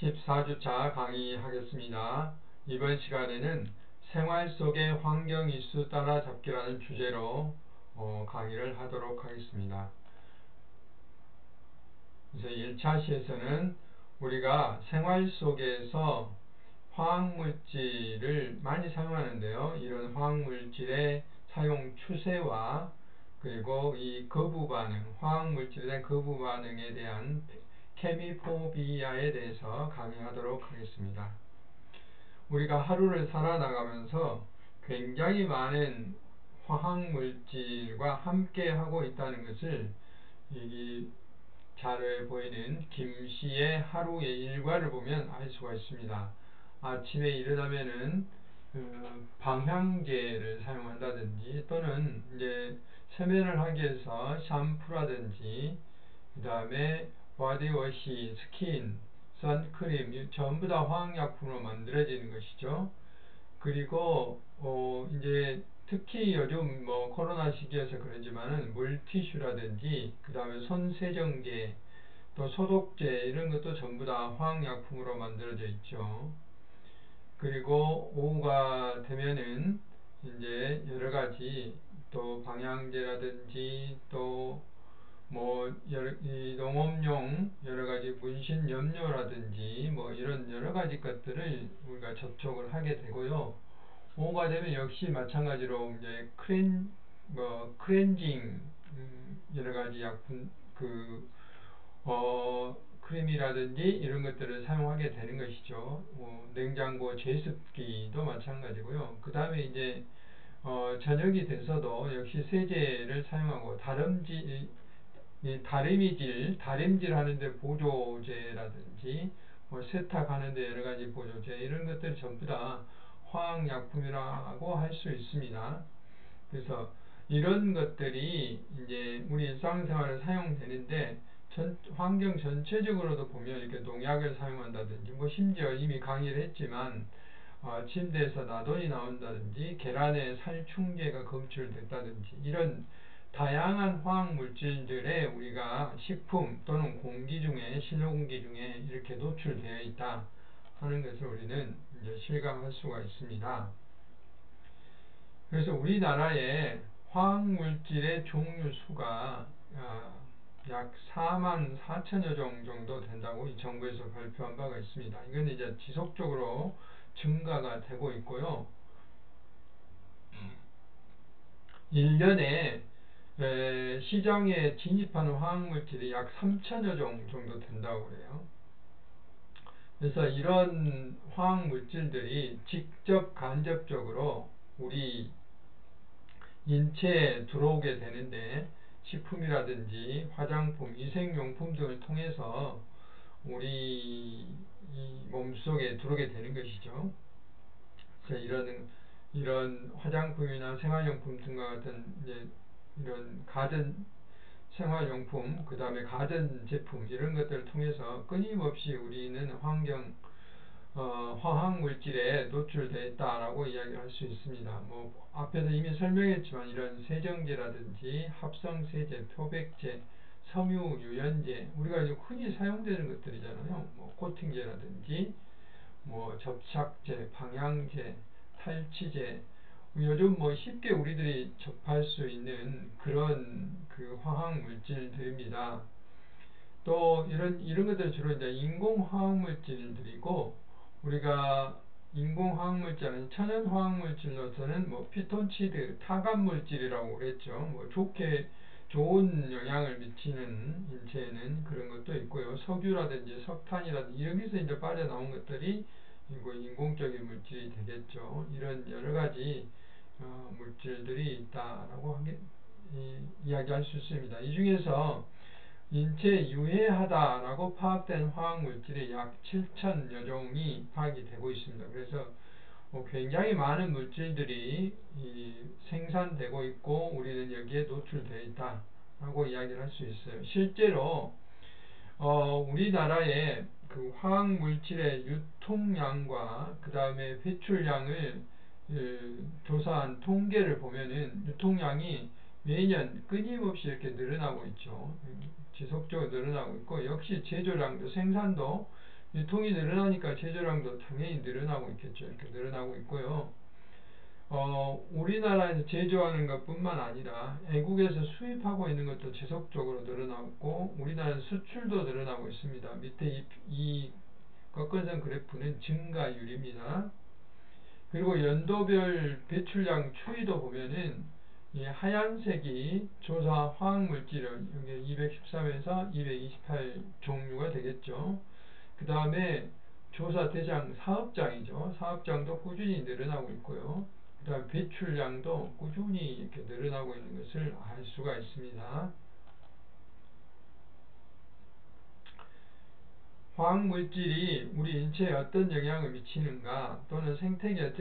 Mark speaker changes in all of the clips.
Speaker 1: 14주차 강의하겠습니다. 이번 시간에는 생활 속의 환경 이슈 따라잡기라는 주제로 강의를 하도록 하겠습니다. 그래서 1차 시에서는 우리가 생활 속에서 화학물질을 많이 사용하는데요. 이런 화학물질의 사용 추세와 그리고 이 거부 반응, 화학물질에 대한 거부 반응에 대한 케미포비아에 대해서 강의하도록 하겠습니다. 우리가 하루를 살아나가면서 굉장히 많은 화학물질과 함께 하고 있다는 것을 이 자료에 보이는 김씨의 하루의 일과를 보면 알 수가 있습니다. 아침에 일어나면은 방향제를 사용한다든지 또는 이제 세면을 하기 위해서 샴푸라든지 그 다음에 바디워시, 스킨, 선크림 전부 다 화학약품으로 만들어지는 것이죠. 그리고 이제 특히 요즘 뭐 코로나 시기여서 그런지만은 물티슈라든지 그 다음에 손세정제 또 소독제 이런 것도 전부 다 화학약품으로 만들어져 있죠. 그리고 오후가 되면은 이제 여러 가지 또 방향제라든지 또 뭐 이 농업용 여러 가지 문신 염료라든지 뭐 이런 여러 가지 것들을 우리가 접촉을 하게 되고요. 오후가 되면 역시 마찬가지로 이제 클렌징 여러 가지 약품 크림이라든지 이런 것들을 사용하게 되는 것이죠. 냉장고 제습기도 마찬가지고요. 그 다음에 이제 저녁이 돼서도 역시 세제를 사용하고 다림질 하는데 보조제라든지 뭐 세탁하는데 여러 가지 보조제 이런 것들이 전부 다 화학약품이라고 할 수 있습니다. 그래서 이런 것들이 이제 우리 일상생활에 사용되는데 환경 전체적으로도 보면 이렇게 농약을 사용한다든지 뭐 심지어 이미 강의를 했지만 침대에서 나돈이 나온다든지 계란에 살충제가 검출됐다든지 이런 다양한 화학물질들에 우리가 식품 또는 공기 중에 신호공기 중에 이렇게 노출되어 있다 하는 것을 우리는 이제 실감할 수가 있습니다. 그래서 우리나라의 화학물질의 종류 수가 약 4만 4천여 종 정도 된다고 이 정부에서 발표한 바가 있습니다. 이건 이제 지속적으로 증가가 되고 있고요. 1년에 시장에 진입하는 화학물질이 약 3천여 종 정도 된다고 그래요. 그래서 이런 화학물질들이 직접 간접적으로 우리 인체에 들어오게 되는데 식품이라든지 화장품, 위생용품 등을 통해서 우리 이 몸속에 들어오게 되는 것이죠. 그래서 이런 화장품이나 생활용품 등과 같은 이제 이런 가전 생활용품, 그 다음에 가전제품 이런 것들을 통해서 끊임없이 우리는 화학물질에 노출되어 있다라고 이야기할 수 있습니다. 뭐 앞에서 이미 설명했지만 이런 세정제라든지 합성세제, 표백제, 섬유유연제 우리가 이제 흔히 사용되는 것들이잖아요. 뭐 코팅제라든지 뭐 접착제, 방향제, 탈취제 요즘 뭐 쉽게 우리들이 접할 수 있는 그런 그 화학 물질들입니다. 또 이런 것들은 주로 이제 인공 화학 물질들이고 우리가 인공 화학 물질은 천연 화학 물질로서는 뭐 피톤치드, 타간 물질이라고 그랬죠. 뭐 좋은 영향을 미치는 인체에는 그런 것도 있고요. 석유라든지 석탄이라든지 여기서 이제 빠져나온 것들이 인공적인 물질이 되겠죠. 이런 여러 가지 물질들이 있다라고 이야기할 수 있습니다. 이 중에서 인체에 유해하다라고 파악된 화학물질이 약 7천여 종이 파악이 되고 있습니다. 그래서 굉장히 많은 물질들이 생산되고 있고 우리는 여기에 노출되어 있다라고 이야기를 할 수 있어요. 실제로 우리나라의 그 화학물질의 유통량과 그 다음에 배출량을 조사한 통계를 보면은 유통량이 매년 끊임없이 이렇게 늘어나고 있죠. 지속적으로 늘어나고 있고 역시 제조량도 생산도 유통이 늘어나니까 제조량도 당연히 늘어나고 있겠죠. 이렇게 늘어나고 있고요. 우리나라에서 제조하는 것뿐만 아니라 외국에서 수입하고 있는 것도 지속적으로 늘어나고 우리나라 수출도 늘어나고 있습니다. 밑에 이 꺾어선 그래프는 증가율입니다. 그리고 연도별 배출량 추이도 보면은 이 하얀색이 조사 화학물질 여기 213에서 228 종류가 되겠죠. 그 다음에 조사 대상 사업장이죠. 사업장도 꾸준히 늘어나고 있고요. 그 다음에 배출량도 꾸준히 이렇게 늘어나고 있는 것을 알 수가 있습니다. 화학물질이 우리 인체에 어떤 영향을 미치는가 또는 생태계에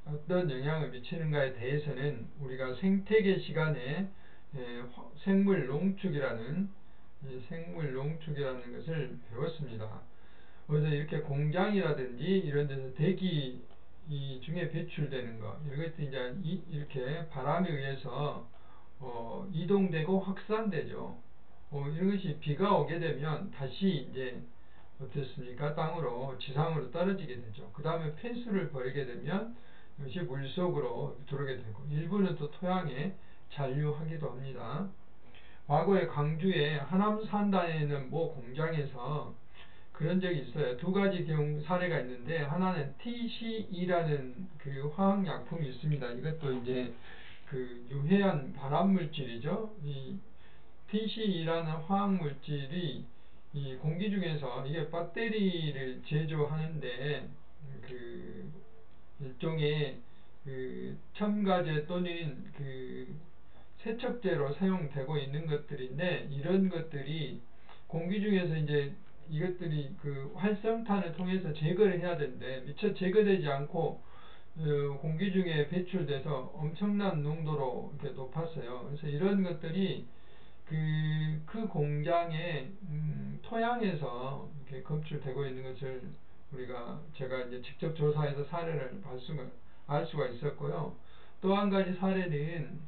Speaker 1: 어떤 영향을 미치는가에 대해서는 우리가 생태계 시간에 생물 농축이라는 것을 배웠습니다. 그래서 이렇게 공장이라든지 이런 데서 대기 중에 배출되는 것 이것도 이제 이렇게 바람에 의해서 이동되고 확산되죠. 이런 것이 비가 오게 되면 다시 이제 어떻습니까? 지상으로 떨어지게 되죠. 그 다음에 폐수를 버리게 되면 이것이 물속으로 들어오게 되고 일부는 또 토양에 잔류하기도 합니다. 과거에 광주의 하남산단에 있는 모 공장에서 그런 적이 있어요. 두 가지 경우 사례가 있는데 하나는 TCE라는 그 화학약품이 있습니다. 이것도 이제 그 유해한 발암물질이죠. 이 TCE라는 화학물질이 이 공기 중에서 이게 배터리를 제조하는데 그 일종의 그 첨가제 또는 그 세척제로 사용되고 있는 것들인데 이런 것들이 공기 중에서 이제 이것들이 그 활성탄을 통해서 제거를 해야 되는데 미처 제거되지 않고 공기 중에 배출돼서 엄청난 농도로 이렇게 높았어요. 그래서 이런 것들이 그 공장의 토양에서 이렇게 검출되고 있는 것을 제가 이제 직접 조사해서 사례를 알 수가 있었고요. 또 한 가지 사례는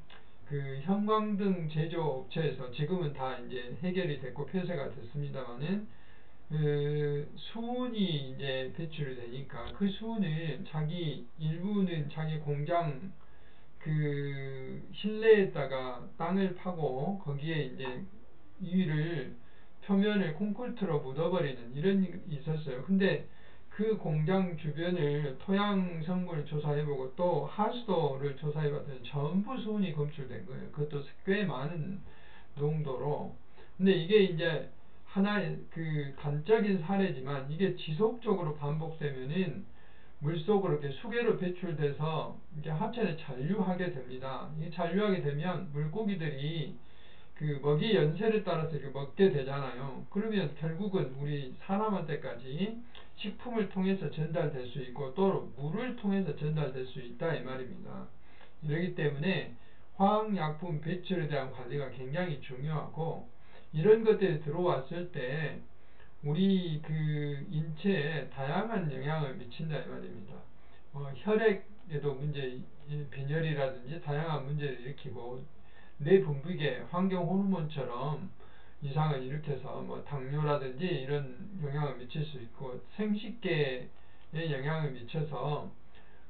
Speaker 1: 그 형광등 제조 업체에서 지금은 다 이제 해결이 됐고 폐쇄가 됐습니다만은 수은이 이제 배출이 되니까 그 수은을 일부는 자기 공장 그 실내에다가 땅을 파고 거기에 이제 표면을 콘크리트로 묻어버리는 이런 일이 있었어요. 근데 그 공장 주변을 토양 성분을 조사해보고 또 하수도를 조사해봤더니 전부 수은이 검출된 거예요. 그것도 꽤 많은 농도로. 근데 이게 이제 하나의 그 단적인 사례지만 이게 지속적으로 반복되면은 물속으로 이렇게 수계로 배출돼서 이게 하천에 잔류하게 됩니다. 이 잔류하게 되면 물고기들이 그 먹이 연세를 따라서 이렇게 먹게 되잖아요. 그러면 결국은 우리 사람한테까지 식품을 통해서 전달될 수 있고 또 물을 통해서 전달될 수 있다 이 말입니다. 이러기 때문에 화학약품 배출에 대한 관리가 굉장히 중요하고 이런 것들이 들어왔을 때 우리 그 인체에 다양한 영향을 미친다 이 말입니다. 혈액에도 빈혈이라든지 다양한 문제를 일으키고 뇌분비계 환경 호르몬처럼 이상을 일으켜서 뭐 당뇨라든지 이런 영향을 미칠 수 있고 생식계에 영향을 미쳐서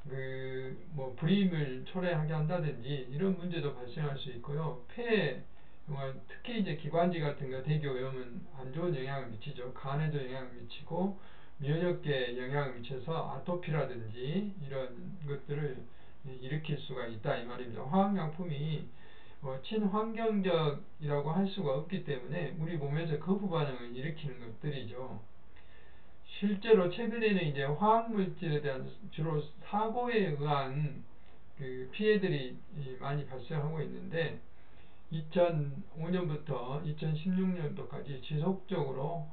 Speaker 1: 그 뭐 불임을 초래하게 한다든지 이런 문제도 발생할 수 있고요. 특히 이제 기관지 같은 거 대기오염은 안 좋은 영향을 미치죠. 간에도 영향을 미치고 면역계에 영향을 미쳐서 아토피라든지 이런 것들을 일으킬 수가 있다 이 말입니다. 화학약품이 친환경적이라고 할 수가 없기 때문에 우리 몸에서 거부 반응을 일으키는 것들이죠. 실제로 최근에는 이제 화학물질에 대한 주로 사고에 의한 그 피해들이 많이 발생하고 있는데 2005년부터 2016년도까지 지속적으로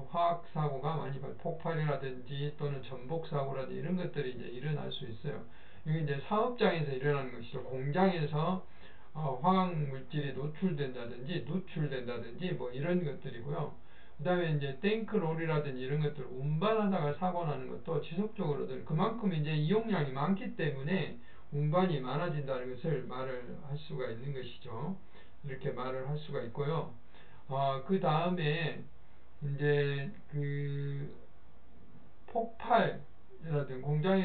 Speaker 1: 화학사고가 많이 폭발이라든지 또는 전복사고라든지 이런 것들이 이제 일어날 수 있어요. 이게 이제 사업장에서 일어나는 것이죠. 공장에서 화학물질이 누출된다든지 뭐 이런 것들이고요. 그 다음에 이제 탱크롤이라든지 이런 것들 운반하다가 사고 나는 것도 지속적으로들 그만큼 이제 이용량이 많기 때문에 운반이 많아진다는 것을 말을 할 수가 있는 것이죠. 이렇게 말을 할 수가 있고요. 그 다음에 이제 그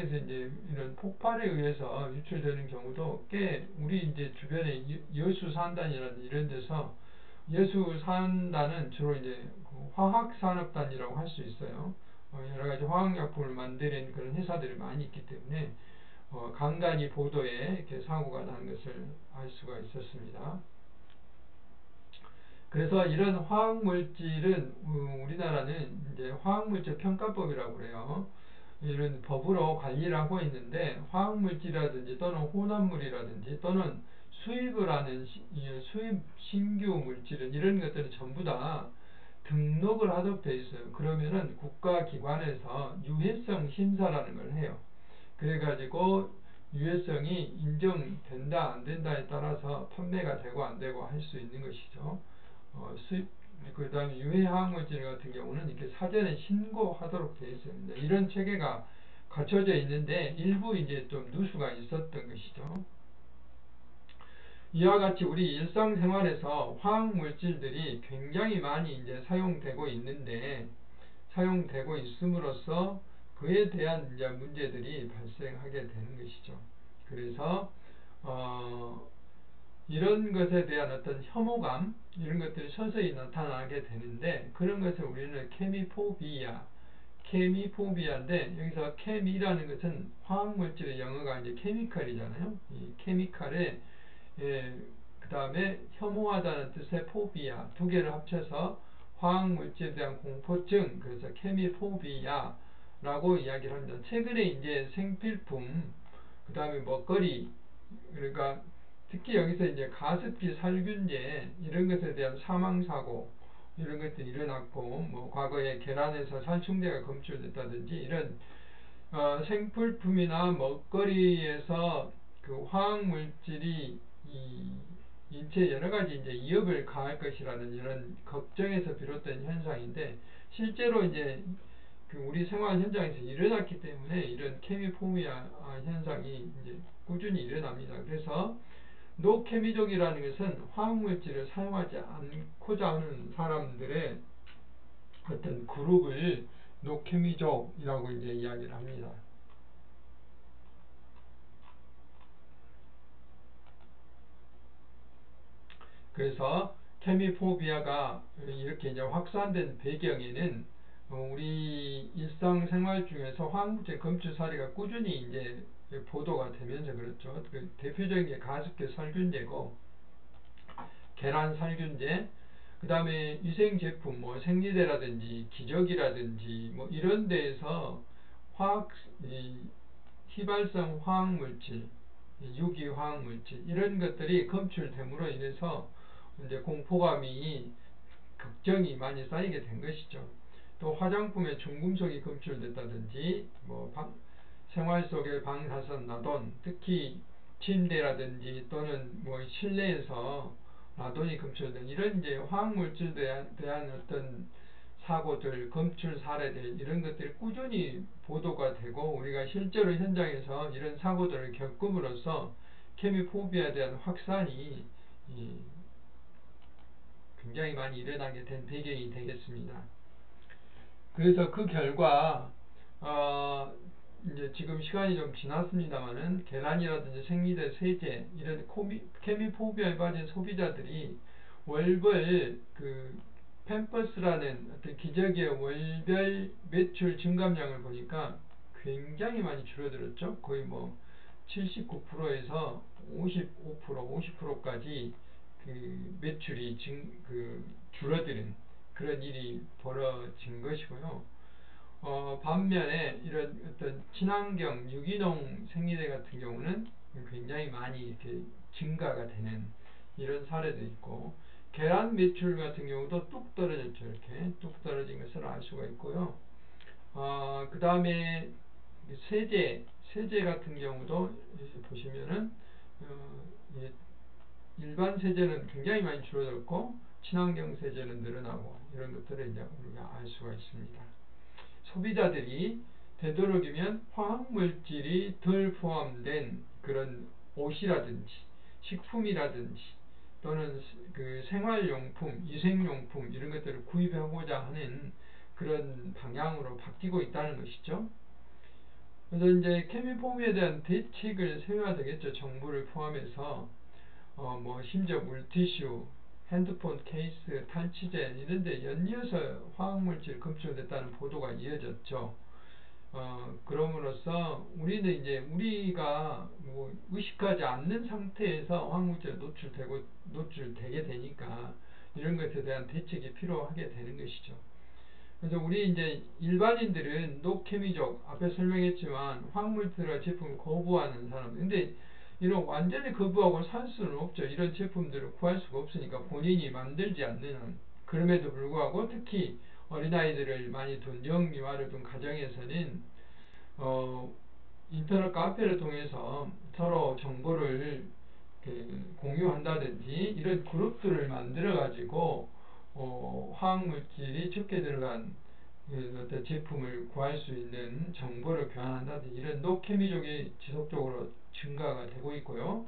Speaker 1: 현장에서 이제 이런 폭발에 의해서 유출되는 경우도 꽤 우리 이제 주변에 여수산단이라든지 이런 데서 여수산단은 주로 이제 그 화학산업단이라고 할 수 있어요. 여러 가지 화학약품을 만드는 그런 회사들이 많이 있기 때문에 간간히 보도에 이렇게 사고가 나는 것을 알 수가 있었습니다. 그래서 이런 화학물질은 우리나라는 이제 화학물질 평가법이라고 그래요. 이런 법으로 관리를 하고 있는데 화학물질이라든지 또는 혼합물이라든지 또는 수입을 하는 수입 신규 물질은 이런 것들은 전부 다 등록을 하도록 되어 있어요. 그러면은 국가기관에서 유해성 심사라는 걸 해요. 그래가지고 유해성이 인정된다 안 된다에 따라서 판매가 되고 안 되고 할 수 있는 것이죠. 그 다음에 유해화학물질 같은 경우는 이렇게 사전에 신고하도록 되어 있습니다. 이런 체계가 갖춰져 있는데 일부 이제 좀 누수가 있었던 것이죠. 이와 같이 우리 일상생활에서 화학물질들이 굉장히 많이 이제 사용되고 있는데 사용되고 있음으로써 그에 대한 이제 문제들이 발생하게 되는 것이죠. 그래서 이런 것에 대한 어떤 혐오감 이런 것들이 서서히 나타나게 되는데 그런 것을 우리는 케미포비아인데 여기서 케미라는 것은 화학물질의 영어가 이제 케미컬이잖아요. 이 케미컬에 그 다음에 혐오하다는 뜻의 포비아 두 개를 합쳐서 화학물질에 대한 공포증 그래서 케미포비아라고 이야기를 합니다. 최근에 이제 생필품 그 다음에 먹거리 그러니까 특히 여기서 이제 가습기 살균제 이런 것에 대한 사망사고 이런 것들이 일어났고 뭐 과거에 계란에서 살충제가 검출됐다든지 이런 생필품이나 먹거리에서 그 화학물질이 이 인체에 여러 가지 이제 위협을 가할 것이라는 이런 걱정에서 비롯된 현상인데 실제로 이제 그 우리 생활 현장에서 일어났기 때문에 이런 케미포미아 현상이 이제 꾸준히 일어납니다. 그래서 노케미족이라는 것은 화학물질을 사용하지 않고자 하는 사람들의 어떤 그룹을 노케미족이라고 이제 이야기를 합니다. 그래서 케미포비아가 이렇게 이제 확산된 배경에는 우리 일상생활 중에서 화학물질 검출 사례가 꾸준히 이제 보도가 되면서 그렇죠. 그 대표적인 게 가습기 살균제고 계란 살균제 그 다음에 위생제품 뭐 생리대라든지 기저귀라든지 뭐 이런 데에서 휘발성 화학물질 유기화학물질 이런 것들이 검출됨으로 인해서 이제 공포감이 걱정이 많이 쌓이게 된 것이죠. 또 화장품에 중금속이 검출됐다든지 뭐 생활 속의 방사선 라돈 특히 침대라든지 또는 뭐 실내에서 라돈이 검출된 이런 이제 화학물질에 대한 어떤 사고들, 검출 사례들 이런 것들이 꾸준히 보도가 되고 우리가 실제로 현장에서 이런 사고들을 겪음으로써 케미포비아에 대한 확산이 굉장히 많이 일어나게 된 배경이 되겠습니다. 그래서 그 결과 이제 지금 시간이 좀 지났습니다만은 계란이라든지 생리대, 세제 이런 케미포비아에 빠진 소비자들이 월별 그 팸퍼스라는 어떤 기저귀의 월별 매출 증감량을 보니까 굉장히 많이 줄어들었죠. 거의 뭐 79%에서 55%, 50%까지 그 매출이 줄어드는 그런 일이 벌어진 것이고요. 반면에 이런 어떤 친환경 유기농 생리대 같은 경우는 굉장히 많이 이렇게 증가가 되는 이런 사례도 있고 계란 매출 같은 경우도 뚝 떨어졌죠. 이렇게 뚝 떨어진 것을 알 수가 있고요. 그 다음에 세제 같은 경우도 보시면은 일반 세제는 굉장히 많이 줄어들었고 친환경 세제는 늘어나고 이런 것들을 이제 우리가 알 수가 있습니다. 소비자들이 되도록이면 화학물질이 덜 포함된 그런 옷이라든지 식품이라든지 또는 그 생활용품, 위생용품 이런 것들을 구입하고자 하는 그런 방향으로 바뀌고 있다는 것이죠. 그래서 이제 케미포미에 대한 대책을 세워야 되겠죠. 정부를 포함해서 뭐 심지어 물티슈, 핸드폰 케이스, 탈취제 이런데 연이어서 화학물질 검출됐다는 보도가 이어졌죠. 그럼으로써 우리는 이제 우리가 뭐 의식하지 않는 상태에서 화학물질에 노출되게 되니까 이런 것에 대한 대책이 필요하게 되는 것이죠. 그래서 우리 이제 일반인들은 노케미족 앞에 설명했지만 화학물질과 제품을 거부하는 사람. 근데 이런 완전히 거부하고 살 수는 없죠. 이런 제품들을 구할 수가 없으니까 본인이 만들지 않는 한. 그럼에도 불구하고 특히 어린아이들을 많이 둔 영유아를 둔 가정에서는 인터넷 카페를 통해서 서로 정보를 공유한다든지 이런 그룹들을 만들어 가지고 화학물질이 적게 들어간 어떤 제품을 구할 수 있는 정보를 교환한다든지 이런 노케미족이 지속적으로 증가가 되고 있고요.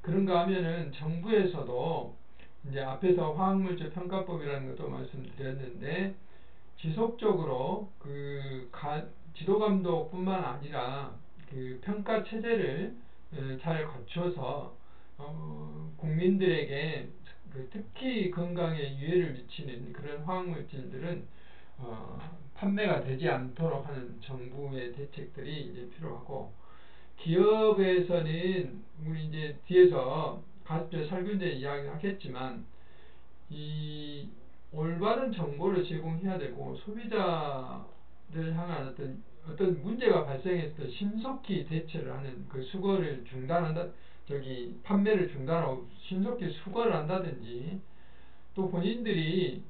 Speaker 1: 그런가 하면은 정부에서도 이제 앞에서 화학물질 평가법이라는 것도 말씀드렸는데 지속적으로 지도감독뿐만 아니라 그 평가 체제를 잘 갖춰서 국민들에게 특히 건강에 유해를 미치는 그런 화학물질들은 판매가 되지 않도록 하는 정부의 대책들이 이제 필요하고 기업에서는 우리 이제 뒤에서 가습제 살균제 이야기를 하겠지만 이 올바른 정보를 제공해야 되고 소비자를 향한 어떤 문제가 발생했을 때 신속히 대처를 하는 그 수거를 중단한다 판매를 중단하고 신속히 수거를 한다든지 또 본인들이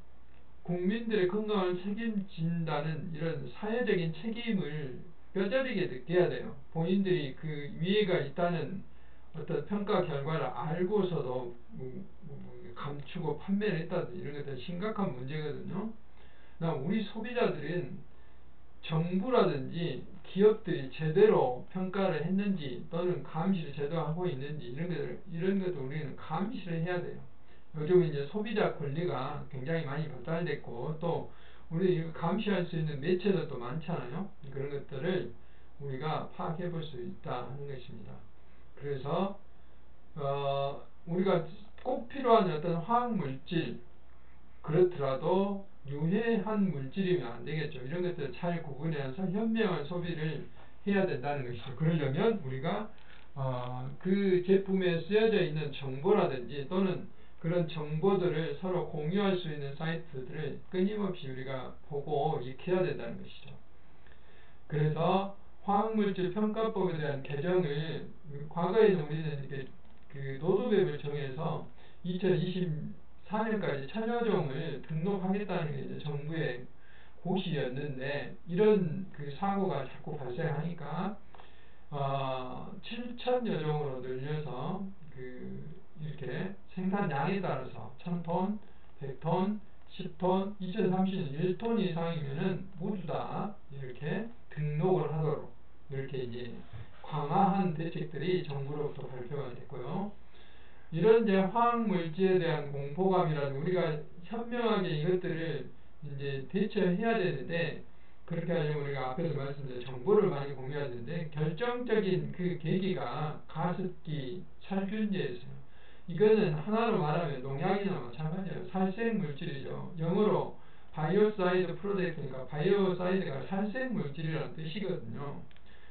Speaker 1: 국민들의 건강을 책임진다는 이런 사회적인 책임을 뼈저리게 느껴야 돼요. 본인들이 그 위해가 있다는 어떤 평가 결과를 알고서도 감추고 판매를 했다든지 이런 것들은 심각한 문제거든요. 우리 소비자들은 정부라든지 기업들이 제대로 평가를 했는지 또는 감시를 제대로 하고 있는지 이런 것들 우리는 감시를 해야 돼요. 요즘 이제 소비자 권리가 굉장히 많이 발달됐고 또 우리 감시할 수 있는 매체들도 많잖아요. 그런 것들을 우리가 파악해 볼 수 있다 하는 것입니다. 그래서 우리가 꼭 필요한 어떤 화학물질 그렇더라도 유해한 물질이면 안 되겠죠. 이런 것들을 잘 구분해서 현명한 소비를 해야 된다는 것이죠. 그러려면 우리가 그 제품에 쓰여져 있는 정보라든지 또는 그런 정보들을 서로 공유할 수 있는 사이트들을 끊임없이 우리가 보고 익혀야 된다는 것이죠. 그래서 화학물질 평가법에 대한 개정을 과거에는 우리는 이렇게 그 노드맵을 정해서 2024년까지 천여종을 등록하겠다는 게 이제 정부의 고시였는데 이런 그 사고가 자꾸 발생하니까 7천여 종으로 늘려서 이렇게 생산량에 따라서 1000톤, 100톤, 10톤, 2030년 1톤 이상이면은 모두 다 이렇게 등록을 하도록 이렇게 이제 강화한 대책들이 정부로부터 발표가 됐고요. 이런 이제 화학물질에 대한 공포감이라도 우리가 현명하게 이것들을 이제 대처해야 되는데 그렇게 하려면 우리가 앞에서 말씀드린 정보를 많이 공유해야 되는데 결정적인 그 계기가 가습기 살균제였어요. 이거는 하나로 말하면 농약이나 마찬가지예요. 살생 물질이죠. 영어로 바이오사이드 프로덕트니까 바이오사이드가 살생 물질이라는 뜻이거든요.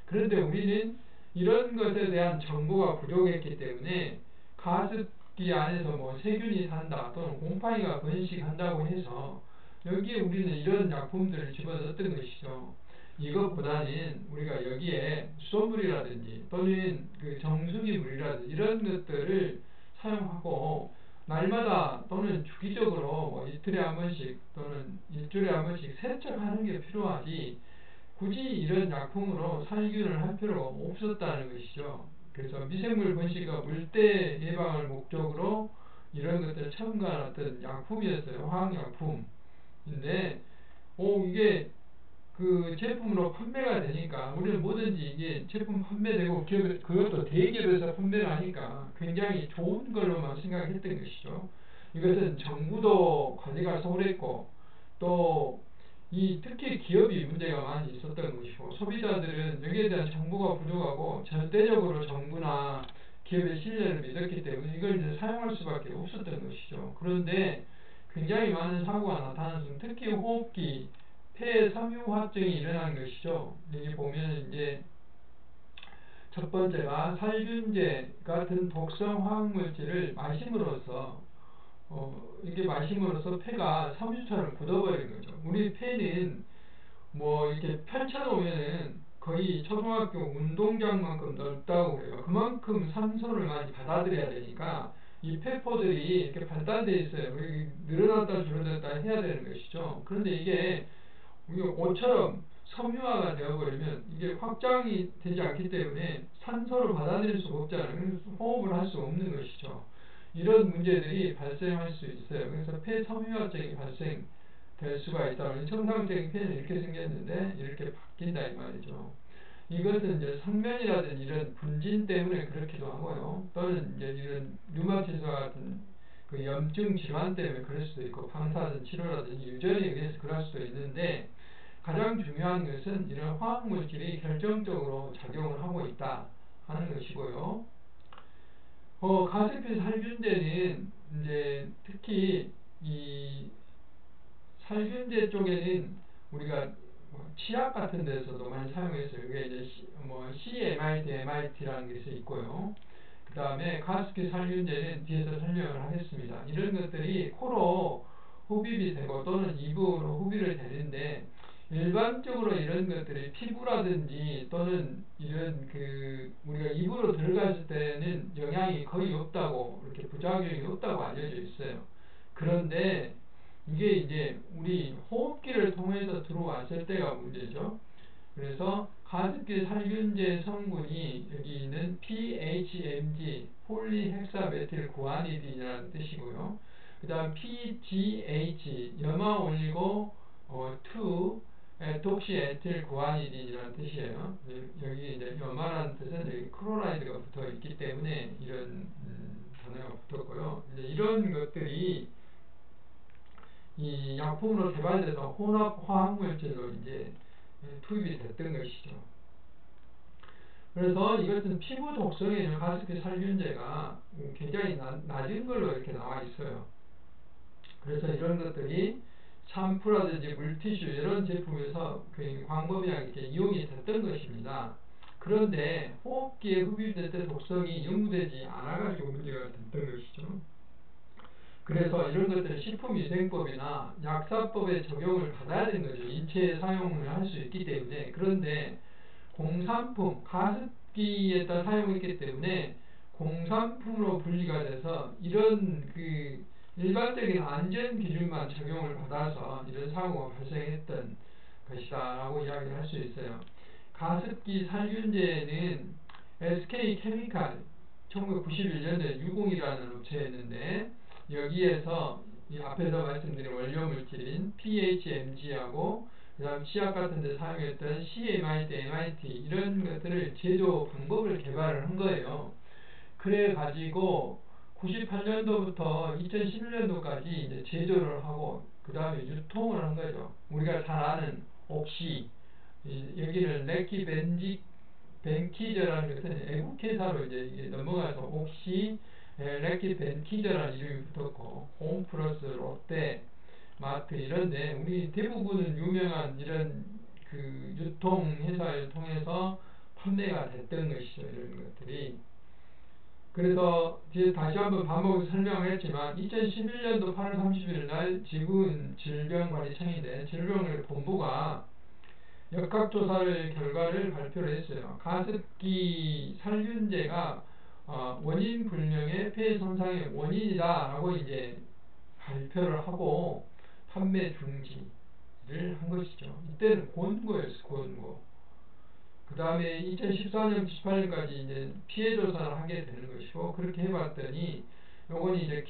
Speaker 1: 그런데 우리는 이런 것에 대한 정보가 부족했기 때문에 가습기 안에서 뭐 세균이 산다 또는 곰팡이가 번식한다고 해서 여기에 우리는 이런 약품들을 집어넣었던 것이죠. 이것보다는 우리가 여기에 수돗물이라든지 또는 그 정수기 물이라든지 이런 것들을 사용하고 날마다 또는 주기적으로 뭐 이틀에 한 번씩 또는 일주일에 한 번씩 세척하는 게 필요하지 굳이 이런 약품으로 살균을 할 필요가 없었다는 것이죠. 그래서 미생물 번식과 물때 예방을 목적으로 이런 것들을 첨가한 어떤 약품이었어요. 화학약품인데 이게 그 제품으로 판매가 되니까 우리는 뭐든지 이게 제품 판매되고 그것도 대기업에서 판매를 하니까 굉장히 좋은 걸로만 생각했던 것이죠. 이것은 정부도 관리가 소홀했고 또 특히 기업이 문제가 많이 있었던 것이고 소비자들은 여기에 대한 정보가 부족하고 절대적으로 정부나 기업의 신뢰를 믿었기 때문에 이걸 이제 사용할 수밖에 없었던 것이죠. 그런데 굉장히 많은 사고가 나타났습니다. 특히 호흡기 폐 섬유화증이 일어난 것이죠. 여기 보면 이제 첫 번째가 살균제 같은 독성 화학물질을 마심으로써 이게 마심으로써 폐가 섬유처럼 굳어버린 거죠. 우리 폐는 뭐 이렇게 펼쳐놓으면은 거의 초등학교 운동장만큼 넓다고 그래요. 그만큼 산소를 많이 받아들여야 되니까 이 폐포들이 이렇게 발달되어 있어요. 늘어났다 줄어들었다 해야 되는 것이죠. 그런데 이게 옷처럼 섬유화가 되어버리면 이게 확장이 되지 않기 때문에 산소를 받아들일 수가 없잖아요. 그래서 호흡을 할 수 없는 것이죠. 이런 문제들이 발생할 수 있어요. 그래서 폐섬유화증이 발생될 수가 있다. 정상적인 폐는 이렇게 생겼는데 이렇게 바뀐다 이 말이죠. 이것은 이제 성면이라든지 이런 분진 때문에 그렇기도 하고요. 또는 이제 이런 류마티스와 같은 그 염증 질환 때문에 그럴 수도 있고 방사선 치료라든지 유전에 의해서 그럴 수도 있는데 가장 중요한 것은 이런 화학물질이 결정적으로 작용을 하고 있다 하는 것이고요. 가습기 살균제는 이제 특히 이 살균제 쪽에는 우리가 치약 같은 데서도 많이 사용했어요. 이게 이제 CMIT, MIT라는 것이 있고요. 그 다음에 가습기 살균제는 뒤에서 설명을 하겠습니다. 이런 것들이 코로 흡입이 되고 또는 입으로 흡입을 되는데 일반적으로 이런 것들이 피부라든지 또는 이런 우리가 입으로 들어갔을 때는 영향이 거의 없다고 이렇게 부작용이 없다고 알려져 있어요. 그런데 이게 이제 우리 호흡기를 통해서 들어왔을 때가 문제죠. 그래서 가습기 살균제 성분이 여기 있는 PHMG, 폴리헥사메틸 구아니딘이라는 뜻이고요. 그 다음 PGH, 염화올리고 2 에톡시에틸 구아니딘이라는 뜻이에요. 여기 이제 염화라는 뜻은 여기 클로라이드가 붙어 있기 때문에 이런 단어가 붙었고요. 이제 이런 것들이 이 약품으로 개발돼서 혼합 화학물질로 이제 투입이 됐던 것이죠. 그래서 이것은 피부 독성에 있는 가습기 살균제가 굉장히 낮은 걸로 이렇게 나와 있어요. 그래서 이런 것들이 샴푸라든지 물티슈 이런 제품에서 광범위하게 이렇게 이용이 됐던 것입니다. 그런데 호흡기에 흡입될 때 독성이 연구되지 않아가지고 문제가 됐던 것이죠. 그래서 이런 것들은 식품위생법이나 약사법의 적용을 받아야 되는 거죠. 인체에 사용을 할 수 있기 때문에. 그런데 공산품, 가습기에다 사용했기 때문에 공산품으로 분리가 돼서 이런 일반적인 안전 기준만 적용을 받아서 이런 사고가 발생했던 것이다 라고 이야기를 할 수 있어요. 가습기 살균제는 SK케미칼 1991년도에 유공이라는 업체였는데 여기에서 이 앞에서 말씀드린 원료물질인 PHMG하고 그 다음 치약 같은 데 사용했던 CMIT, MIT 이런 것들을 제조 방법을 개발을 한 거예요. 그래 가지고 98년도부터 2011년도까지 이제 제조를 하고 그 다음에 유통을 한 거죠. 우리가 잘 아는 옥시 여기는 레키 벤키저라는 것은 애국회사로 이제 넘어가서 옥시 레키 벤키저라는 이름이 붙었고 홈플러스 롯데 마트 이런데 우리 대부분은 유명한 이런 유통회사를 통해서 판매가 됐던 것이죠. 이런 것들이. 그래서 뒤에 다시 한번 반복해서 설명했지만 2011년도 8월 30일 날 질병관리청인데 질병관리본부가 역학조사를 결과를 발표를 했어요. 가습기 살균제가 원인 불명의 폐 손상의 원인이다라고 이제 발표를 하고 판매 중지를 한 것이죠. 이때는 권고였어요. 권고. 그 다음에 2014년, 18년까지 이제 피해 조사를 하게 되는 것이고 그렇게 해봤더니 요건 이제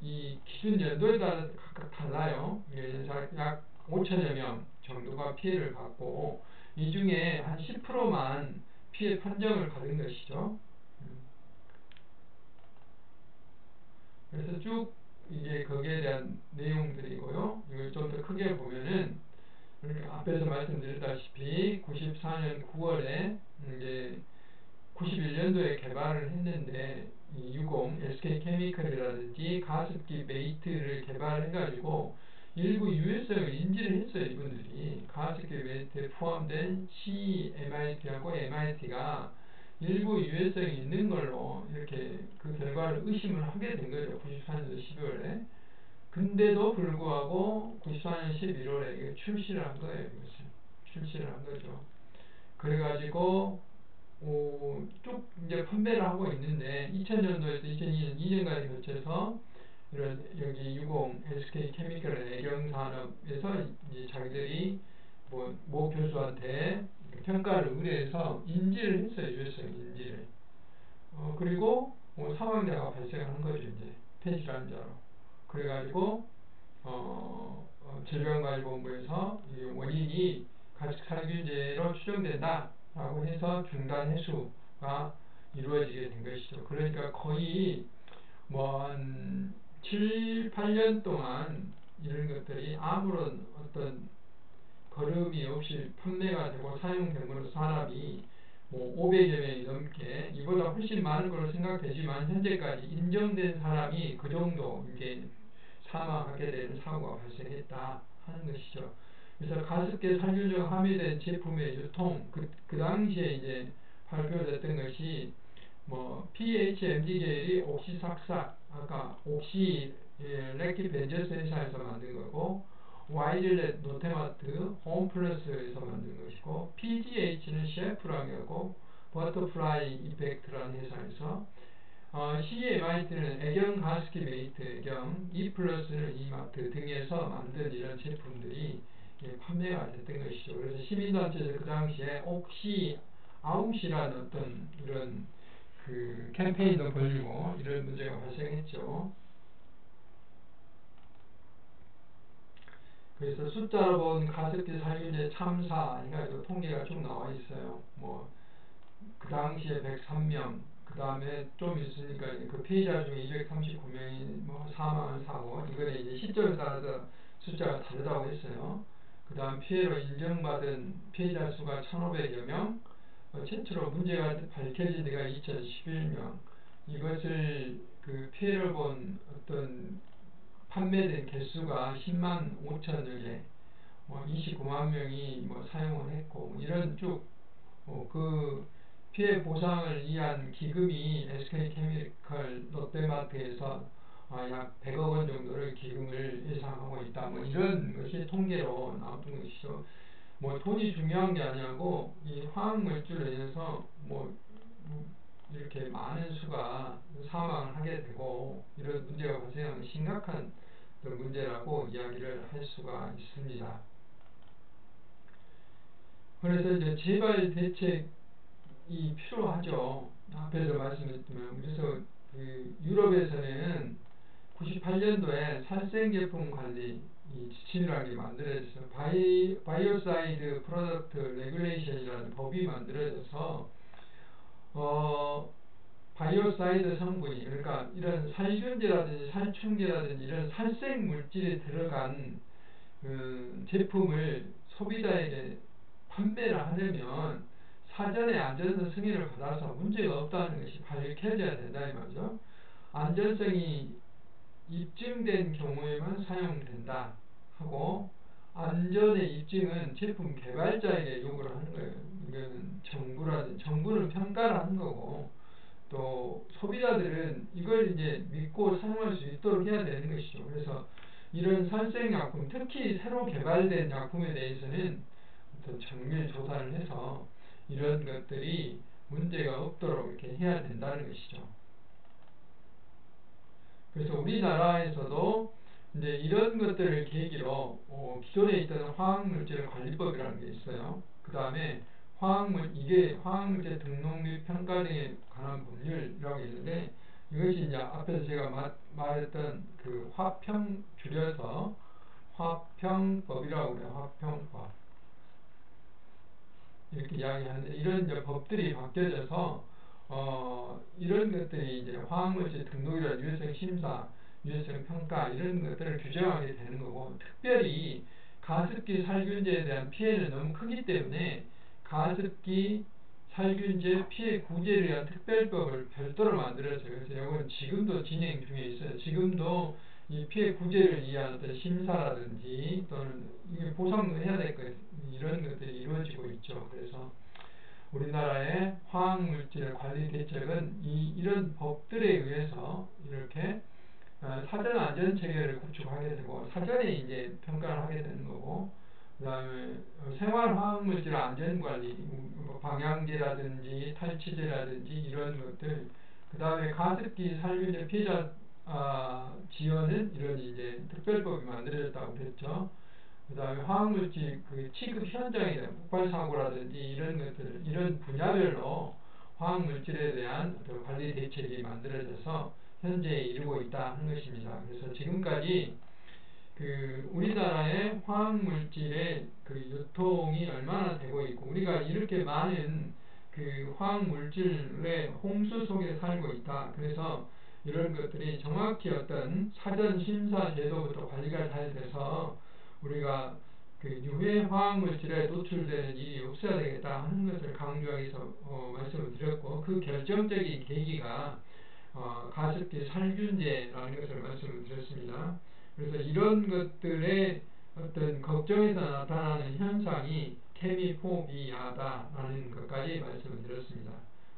Speaker 1: 이 기준 연도에 따라 각각 달라요. 약 5천여 명 정도가 피해를 받고 이 중에 한 10%만 피해 판정을 받은 것이죠. 그래서 쭉 이게 거기에 대한 내용들이고요. 이걸 좀 더 크게 보면은 앞에서 말씀드렸다시피 94년 9월에 이제 91년도에 개발을 했는데 이 60 SK케미컬이라든지 가습기 메이트를 개발해가지고 일부 유해성을 인지를 했어요. 이분들이 가습기 메이트에 포함된 CMIT하고 MIT가 일부 유해성이 있는 걸로 이렇게 그 결과를 의심을 하게 된 거죠. 94년도 12월에. 근데도 불구하고 94년 11월에 출시를 한 거예요. 이것을 출시를 한 거죠. 그래가지고 쭉 이제 판매를 하고 있는데 2000년도에서 2002년 2년까지 거쳐서 이런 여기 60 SK케미컬 애경산업에서 이제 자기들이 모 교수한테 평가를 의뢰해서 인지를 했어요. 유해성 인지를. 그리고 사망자가 발생한 거죠. 이제 폐질환자로. 그래가지고 질병관리본부에서 이 원인이 가습살균제로 추정된다라고 해서 중단 해수가 이루어지게 된 것이죠. 그러니까 거의 한 7, 8년 동안 이런 것들이 아무런 어떤 거름이 없이 판매가 되고 사용됨으로 사람이 500여 명이 넘게 이보다 훨씬 많은 걸로 생각되지만 현재까지 인정된 사람이 그 정도 이제 사망하게 되는 사고가 발생했다 하는 것이죠. 그래서 가습기 살균제가 함유된 제품의 유통 그 당시에 이제 발표됐던 것이 PHMG 계열이 옥시삭삭 아까 옥시 렉키 벤저스 회사에서 만든 거고 와이즐렛 노테마트 홈플러스에서 만든 것이고 PGH는 셰프랑이고 버터플라이 이펙트라는 회사에서 CMIT는 애경 가습기 메이트 애경 E+는 이마트 등에서 만든 이런 제품들이 판매가 됐던 것이죠. 그래서 시민단체에서 그 당시에 옥시 아웅시라는 어떤 이런 그 캠페인도 벌이고 이런 문제가 발생했죠. 그래서 숫자로 본 가습기 살균제 참사 해가지고 통계가 쭉 나와 있어요. 그 당시에 103명, 그 다음에 좀 있으니까 그 피해자 중에 239명이 사망한 사고, 이거는 이제 시점에 따라서 숫자가 다르다고 했어요. 그 다음 피해로 인정받은 피해자 수가 1,500여 명, 최초로 문제가 밝혀진 데가 2,011명. 이것을 그 피해를 본 어떤 판매된 개수가 10만 5천여 개, 29만 명이 사용을 했고, 이런 쭉, 그 피해 보상을 위한 기금이 SK케미컬 롯데마트에서 약 100억 원 정도를 기금을 예상하고 있다. 이런 것이 통계로 나왔던 것이죠. 돈이 중요한 게 아니고 이 화학물질로 인해서 이렇게 많은 수가 사망을 하게 되고 이런 문제가 발생하는 심각한 문제라고 이야기를 할 수가 있습니다. 그래서 이제 재발 대책이 필요하죠. 앞에서 말씀드렸지만 그래서 그 유럽에서는 98년도에 살생제품 관리 지침이라는 게 만들어져서 바이오사이드 프로덕트 레귤레이션이라는 법이 만들어져서 바이오사이드 성분이 그러니까 이런 살균제라든지 살충제라든지 이런 살생 물질이 들어간 그 제품을 소비자에게 판매를 하려면 사전에 안전성 승인을 받아서 문제가 없다는 것이 밝혀져야 된다 이 말이죠. 안전성이 입증된 경우에만 사용된다 하고 안전의 입증은 제품 개발자에게 요구를 하는 거예요. 이거는 정부는 평가를 하는 거고 또 소비자들은 이걸 이제 믿고 사용할 수 있도록 해야 되는 것이죠. 그래서 이런 살생약품, 특히 새로 개발된 약품에 대해서는 어떤 정밀 조사를 해서 이런 것들이 문제가 없도록 이렇게 해야 된다는 것이죠. 그래서 우리나라에서도 이제 이런 것들을 계기로 기존에 있던 화학물질 관리법이라는 게 있어요. 그 다음에 이게 화학물질 등록 및 평가 등에 관한 법률이라고 있는데 이것이 이제 앞에서 제가 말했던 그 화평 줄여서 화평법이라고 그래요. 화평법. 이렇게 이야기하는데 이런 이제 법들이 바뀌어져서 이런 것들이 이제 화학물질 등록이나 유해성 심사, 유해성 평가 이런 것들을 규정하게 되는 거고 특별히 가습기 살균제에 대한 피해는 너무 크기 때문에 가습기 살균제 피해 구제를 위한 특별법을 별도로 만들었어요. 그래서 이건 지금도 진행 중에 있어요. 지금도 이 피해 구제를 위한 어떤 심사라든지 또는 이게 보상도 해야 될 것, 이런 것들이 이루어지고 있죠. 그래서 우리나라의 화학물질 관리 대책은 이런 법들에 의해서 이렇게 사전 안전 체계를 구축하게 되고 사전에 이제 평가를 하게 되는 거고, 그다음에 생활 화학물질 안전 관리, 뭐 방향제라든지 탈취제라든지 이런 것들, 그다음에 가습기 살균제 피해자 지원은 이런 이제 특별법이 만들어졌다고 그랬죠. 그다음에 화학물질 그 취급 현장에 대한 폭발 사고라든지 이런 것들, 이런 분야별로 화학물질에 대한 어떤 관리 대책이 만들어져서 현재 이루고 있다 하는 것입니다. 그래서 지금까지 그 우리나라의 화학물질의 그 유통이 얼마나 되고 있고, 우리가 이렇게 많은 그 화학물질의 홍수 속에 살고 있다. 그래서 이런 것들이 정확히 어떤 사전 심사 제도부터 관리가 잘 돼서 우리가 그 유해 화학물질에 노출되는 일이 없어야 되겠다 하는 것을 강조하기 위해서 말씀을 드렸고, 그 결정적인 계기가 가습기 살균제라는 것을 말씀을 드렸습니다. 그래서 이런 것들의 어떤 걱정에서 나타나는 현상이 케미포비아다라는 것까지 말씀을 드렸습니다.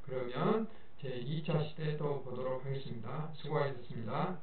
Speaker 1: 그러면 제 2차 시대 또 보도록 하겠습니다. 수고하셨습니다.